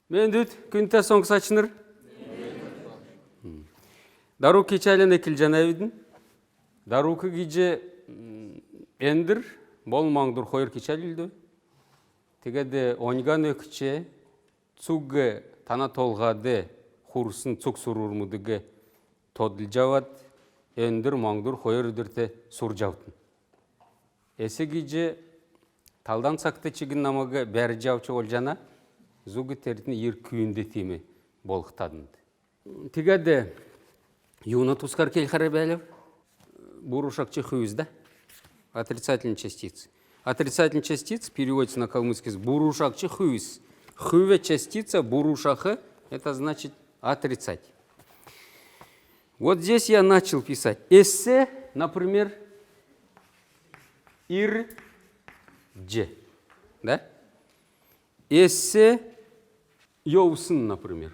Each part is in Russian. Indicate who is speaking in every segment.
Speaker 1: Мендүт күнтә соң сачныр. Дару кечәлен экил жанайдын. Даруку гиже эндир болмаңдыр хойр кечәлилді. Тегеде оңган өкче цугы тана толғады хурсын цуг сурурмудыгы тодыл жават эндир маңдыр хойр үдірті сур жавтын. Эсе гиже талдан сақты чигин намагы бәрі жавчы ол жана зугы терітін ер күйінді теме болықтадынды. Тегеде юна тускар кельхары бәлев бурушакчы хүйіз, да? Отрицательные частицы. Отрицательные частицы переводится на калмыцкий с бурушакчы хүйіз. Хүйве частица бурушахы, это значит отрицать. Вот здесь я начал писать. Эссе, например, ир-дже. Да? Эссе йоусын, например.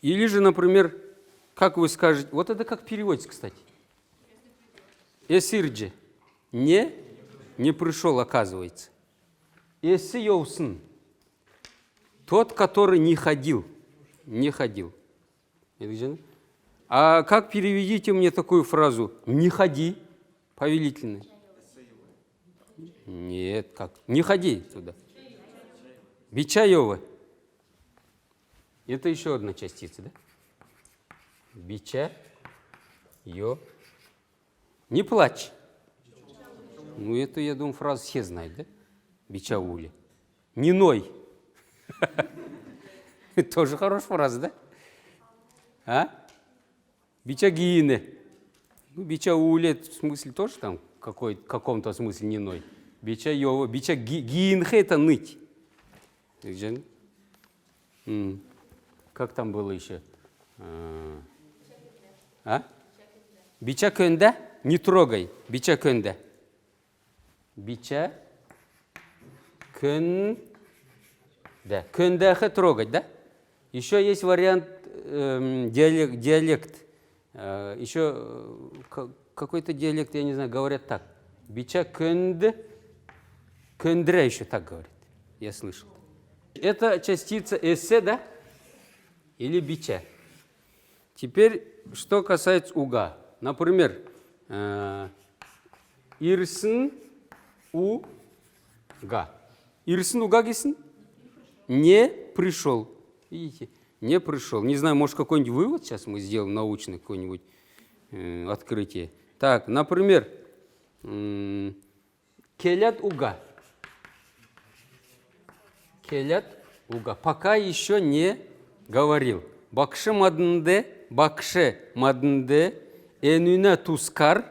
Speaker 1: Или же, например, как вы скажете, вот это как переводится, кстати. Эсирдже. Не пришел, оказывается. Эсси йоусын. Тот, который не ходил. Не ходил. А как переведите мне такую фразу? Не ходи. Повелительный. Нет, как? Не ходи туда. Бичаева. Это еще одна частица, да? Бича, ё. Не плачь. Ну, это, я думаю, фразу все знают, да? Бичаули. Не ной. Тоже хорошая фраза, да? А? Бичагине. Ну, бичаули, в смысле тоже там в каком-то смысле не ной. Бичаева. Бичагинхе это ныть. Как там было еще? А? Бича көнда? Не трогай. Бича көнда. Бича көнда. Көндахе трогать, да? Еще есть вариант диалект. Еще какой-то диалект, я не знаю, говорят так. Бича көнда. Көндра еще так говорит. Я слышал. Это частица эссе, да? Или бича. Теперь, что касается уга. Например, ирсын уга. Ирсын уга гисин? Не пришел. Видите? Не пришел. Не знаю, может, какой-нибудь вывод сейчас мы сделаем, научный какое-нибудь открытие. Так, например, келят уга. Келят уга. Пока еще не говорил. Бакшы мадынды, энуна тускар,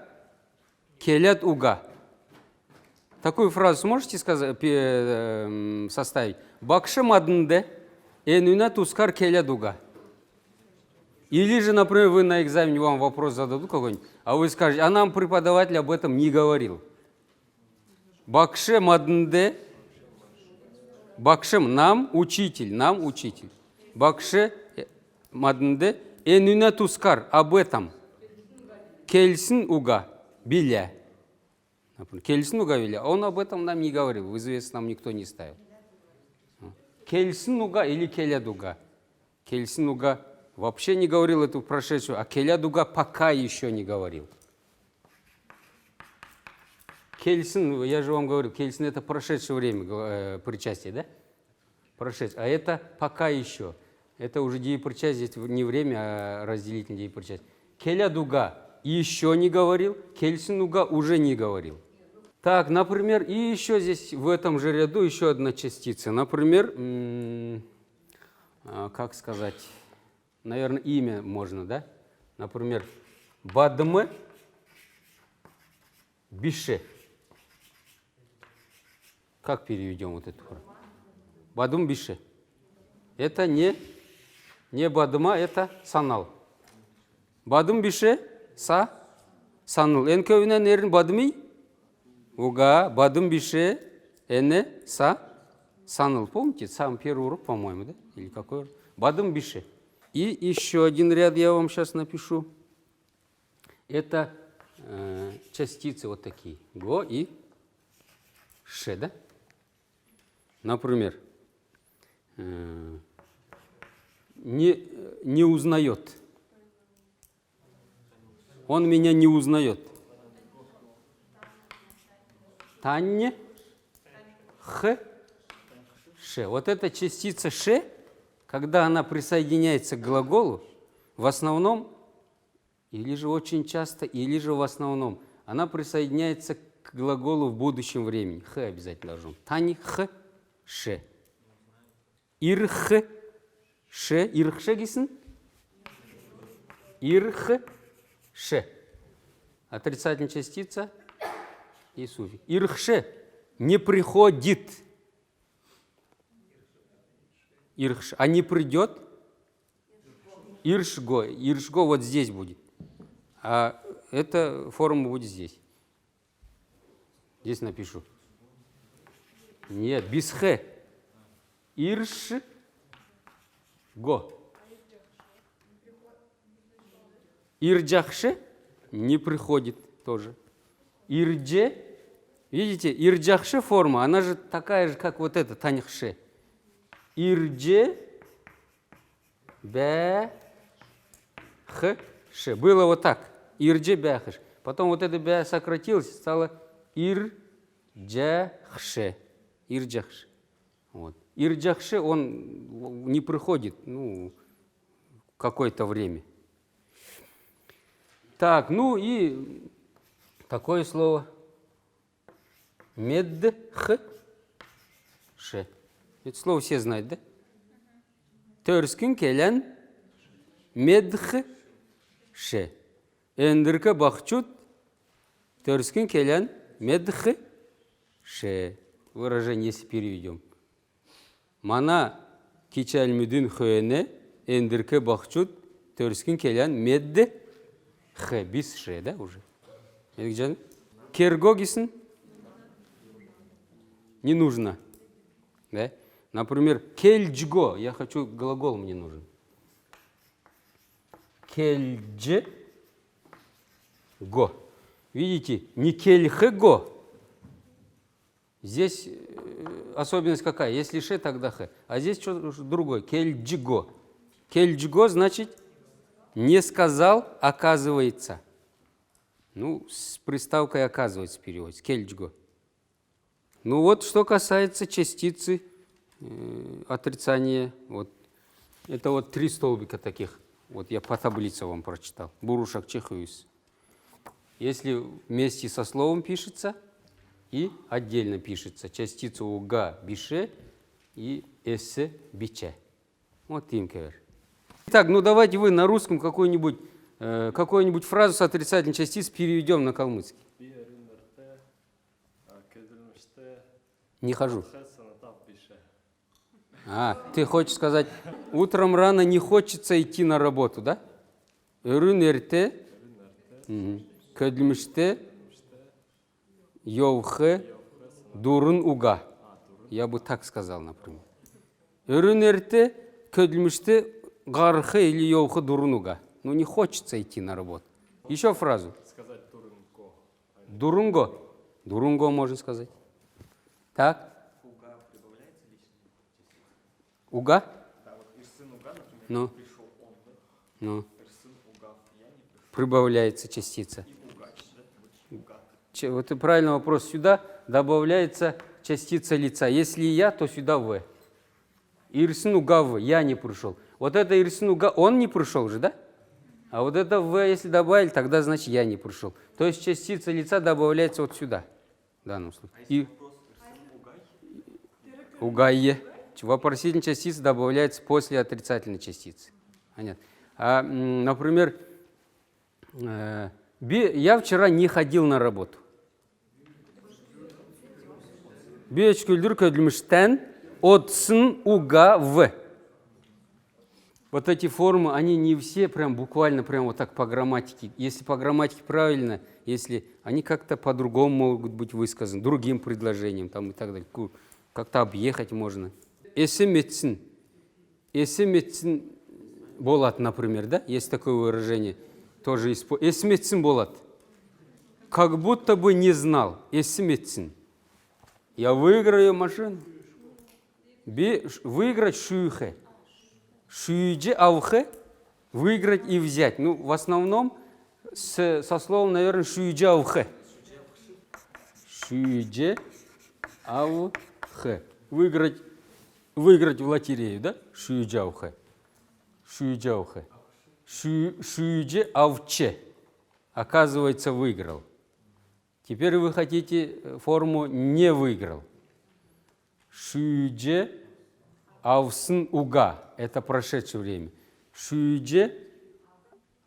Speaker 1: келят уга. Такую фразу сможете составить? Бакшы мадынды, энуна тускар, келят уга. Или же, например, вы на экзамене вам вопрос зададут какой-нибудь, а вы скажете, а нам преподаватель об этом не говорил. Бакшы мадынды, бакшым, нам учитель. Бакшы мадынды, энуна тускар, об этом. Кельсин уга, биля. Кельсин уга, биля. Он об этом нам не говорил, в известность нам никто не ставил. Кельсин уга или келядуга. Кельсин уга вообще не говорил эту прошедшую, а келядуга пока еще не говорил. Кельсин, я же вам говорю, кельсин это прошедшее время причастие, да? Прошедшее. А это пока еще. Это уже деепричастие, здесь не время, а разделительное деепричастие. Келядуга еще не говорил, кельсинуга уже не говорил. Так, например, и еще здесь в этом же ряду еще одна частица. Например, как сказать, наверное, имя можно, да? Например, бадмы бише. Как переведем вот эту фразу? Бадум бише. Это не бадыма, это санал. Бадым бише саныл. Эн көбінен ерін бадымый? Уга, бадым бише, эне саныл. Помните, самый первый урок, по-моему, да? Или какой урок? Бадым бише. И еще один ряд я вам сейчас напишу. Это частицы вот такие. Го и ше, да? Например, не узнает. Он меня не узнает. Танне, х, ше. Вот эта частица ше, когда она присоединяется к глаголу, в основном, или же очень часто, или же в основном, она присоединяется к глаголу в будущем времени. Х обязательно должен. Тани, х, ше. Ирх, ше. Ирх, ше гисен? Ирх, ше. Отрицательная частица и суффикс. Ирхше не приходит. Ирхше. А не придет? Иршго. Иршго вот здесь будет. А эта форма будет здесь. Здесь напишу. Нет, без х. Иршго. Ирджахше не приходит тоже. Ирдже, видите, ирджахше форма, она же такая же, как вот эта, таньхше. Ирдже, бе, х, ше. Было вот так. Ирдже, бе, х, ше. Потом вот это бе сократилось, стало ирджахше. Ирджахше. Вот. Ирджахше, он не приходит, какое-то время. Так, и такое слово. Медх, ше. Это слово все знают, да? Төрскін келен медх, ше. Эндіркі бақчут, төрскін келен медх, ше. Выражение, если переведем. Мана кичәлмүдін хөйене, эндіркі бақчут, төрскін келен медх, х, без ше, да, уже? Кергогисен не нужно. Да? Например, кельджго, я хочу, глагол мне нужен. Кельдж, го. Видите, не кельхего. Здесь особенность какая? Если ше, тогда х. А здесь что-то другое. Кельджго. Кельджго значит не сказал, оказывается. С приставкой оказывается переводится. Кельджго. Вот что касается частицы отрицания. Вот. Это вот 3 столбика таких. Вот я по таблице вам прочитал. Бурушак чехуюс. Если вместе со словом пишется и отдельно пишется. Частица уга бише и эссе биче. Вот тимкевер. Итак, давайте вы на русском какую-нибудь фразу с отрицательной частицей переведем на калмыцкий. Не хожу. Ты хочешь сказать, утром рано не хочется идти на работу, да? Рюнерте, кэдльмиште, йовхе, дурун уга. Я бы так сказал, например. Рюнерте, кэдльмиште, гархе или йовхе, дурун уга. Не хочется идти на работу. Еще фразу.
Speaker 2: Сказать дурунго.
Speaker 1: Дурунго. Дурунго можно сказать. Так.
Speaker 2: Уга прибавляется лишним частицей?
Speaker 1: Уга?
Speaker 2: Да, вот ирсын уга, например, пришел он, да? Ирсын уга, я не пришел.
Speaker 1: Прибавляется частица.
Speaker 2: И угач, да? Уга.
Speaker 1: Вот и правильный вопрос. Сюда добавляется частица лица. Если я, то сюда в. Ирсын уга в. Я не пришел. Вот это ирсын уга, он не пришел же, да? А вот это в, если добавили, тогда значит я не пришел. То есть частица лица добавляется вот сюда. В данном случае. И угайе. Вопросительная частица добавляется после отрицательной частицы. Понятно. Например, я вчера не ходил на работу. Биечкүлдүр көдлүмүштен отсын уга в. Вот эти формы, они не все прям буквально прям вот так по грамматике. Если по грамматике правильно, если они как-то по-другому могут быть высказаны, другим предложением там и так далее. Как-то объехать можно. Эсеметсин. Эсеметсин болат, например, да? Есть такое выражение. Тоже эсеметсин болат. Как будто бы не знал. Эсеметсин. Я выиграю машину. Выиграть шуйхе. Шуйдже авхе. Выиграть и взять. Ну, в основном со словом, наверное, шуйдже авхе. Шуйдже авхе. Выиграть в лотерею, да? Шуйдже авхе. Шуйдже авхе. Шуйдже авче. Оказывается, выиграл. Теперь вы хотите форму «не выиграл». Шуйдже авсын уга. Это прошедшее время. Шуйдже.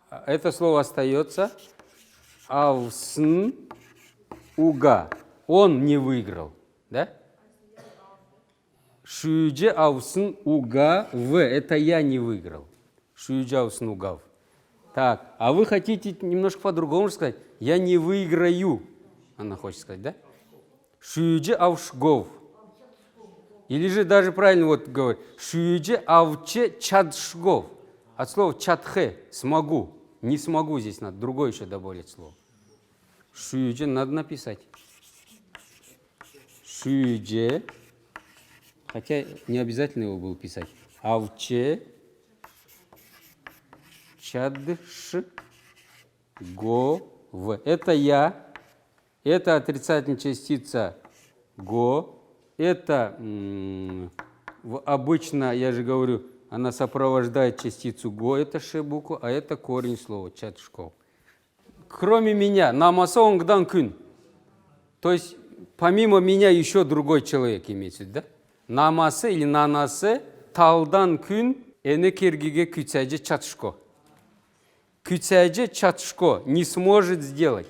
Speaker 1: Это слово остается. Авсын уга. Он не выиграл. Да? Шуйдже авсын уга в. Это я не выиграл. Шуйдже авсын угав. Так, а вы хотите немножко по-другому сказать. Я не выиграю. Она хочет сказать, да? Шуйдже авшгов. Или же даже правильно вот говорит. Шуйдже авче чадшгов. От слова чадхе. Смогу. Не смогу здесь надо. Другое еще добавить слово. Шуйдже надо написать. Шуйдже. Хотя не обязательно его было писать. Авче чадшгов. Это я. Это отрицательная частица го. Это обычно, я же говорю, она сопровождает частицу го, это ше букву, а это корень слова чадшгов. Кроме меня, намаса онгдан күн. То есть помимо меня еще другой человек имеется, да? Намасы или нанасы талдан күн эне кергиге күцәже чадшко. Күцәже чадшко не сможет сделать.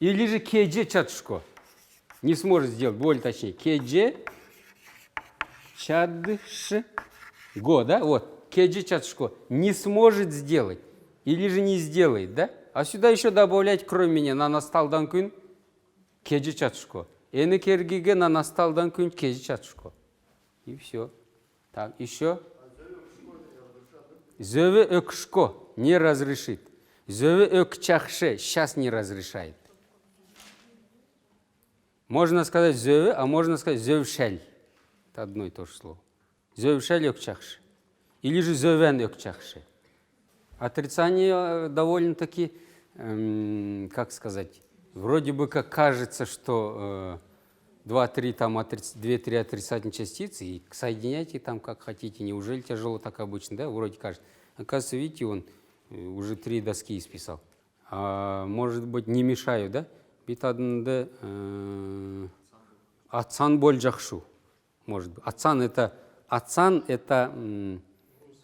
Speaker 1: Или же кедже чадшко. Не сможет сделать, более точнее. Кедже чадшго, да? Вот. Кедже чадшко. Не сможет сделать. Или же не сделает, да? А сюда еще добавлять, кроме меня, на насталдан күн кедже чадшко. Эне кергиге на насталдан күн кедже чадшко. И все. Так, еще. Зövе ökшко не разрешит. Зövе ökчахше сейчас не разрешает. Можно сказать зövе, а можно сказать зövшель. Это одно и то же слово. Зövшель ökчахше. Или же зövен ökчахше. Отрицание довольно-таки, как сказать, вроде бы как кажется, что 2-3 отрицательные частицы, и соединяйте там как хотите. Неужели тяжело так обычно, да? Вроде кажется. Оказывается, видите, он уже 3 доски исписал. А может быть, не мешаю, да? Битадынды атсан боль жахшу. Может быть. Атсан это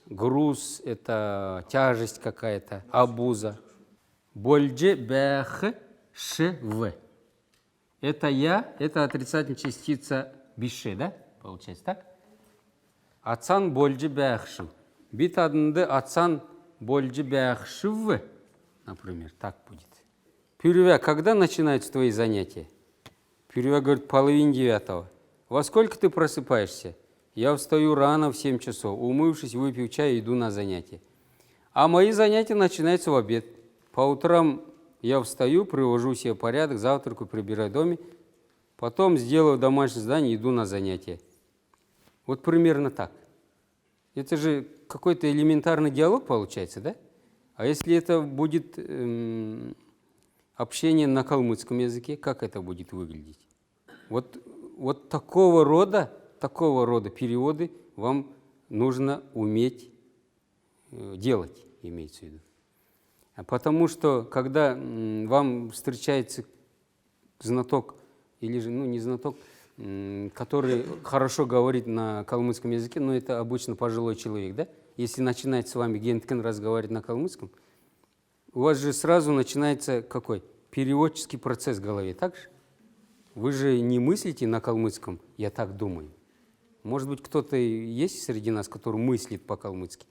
Speaker 1: груз, это тяжесть какая-то, абуза. Больже бэх шв. Это я, это отрицательная частица бише, да? Получается так? Атсан больже бэхшу. Битадынды атсан больже бэхшв. Например, так будет. Пюрювя, когда начинаются твои занятия? Пюрювя говорит, 8:30. Во сколько ты просыпаешься? Я встаю рано в 7 часов. Умывшись, выпив чай, иду на занятия. А мои занятия начинаются в обед. По утрам я встаю, привожу себе порядок, завтраку, прибираю доме. Потом сделаю домашнее задание, иду на занятия. Вот примерно так. Это же какой-то элементарный диалог получается, да? А если это будет общение на калмыцком языке, как это будет выглядеть? Вот такого рода переводы вам нужно уметь делать, имеется в виду. Потому что, когда вам встречается знаток, или же, не знаток, который хорошо говорит на калмыцком языке, но это обычно пожилой человек, да? Если начинает с вами генткен разговаривать на калмыцком, у вас же сразу начинается какой? Переводческий процесс в голове, так же? Вы же не мыслите на калмыцком, я так думаю. Может быть, кто-то есть среди нас, который мыслит по-калмыцки,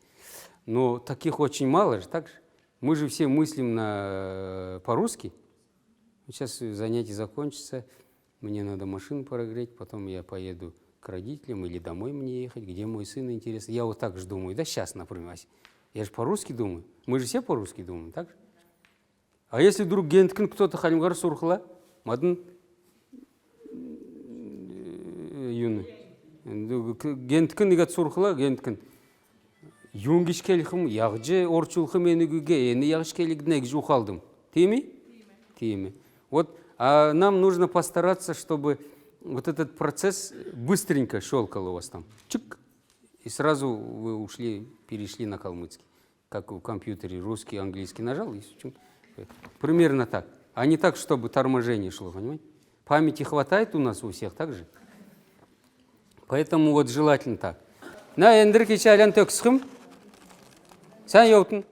Speaker 1: но таких очень мало же, так же? Мы же все мыслим по-русски. Сейчас занятие закончится, мне надо машину прогреть, потом я поеду к родителям или домой мне ехать, где мой сын, интересно. Я вот так же думаю, да сейчас, например, я же по-русски думаю. Мы же все по-русски думаем, так же? А если вдруг генткин кто-то халимгар сурхла, мадын генткін егет сурхла, генткін. Юнгишкелихім, яғжы орчулхы менігіге, ені яғышкелігдінек жухалдым. Теми? Теми. Вот нам нужно постараться, чтобы вот этот процесс быстренько щелкал у вас там. Чик. И сразу вы перешли на калмыцкий. Как в компьютере русский, английский нажал. И примерно так. А не так, чтобы торможение шло, понимаете? Памяти хватает у нас у всех, так же? Поэтому вот желательно так. На эндер кечален төксхым. Sen yoktun.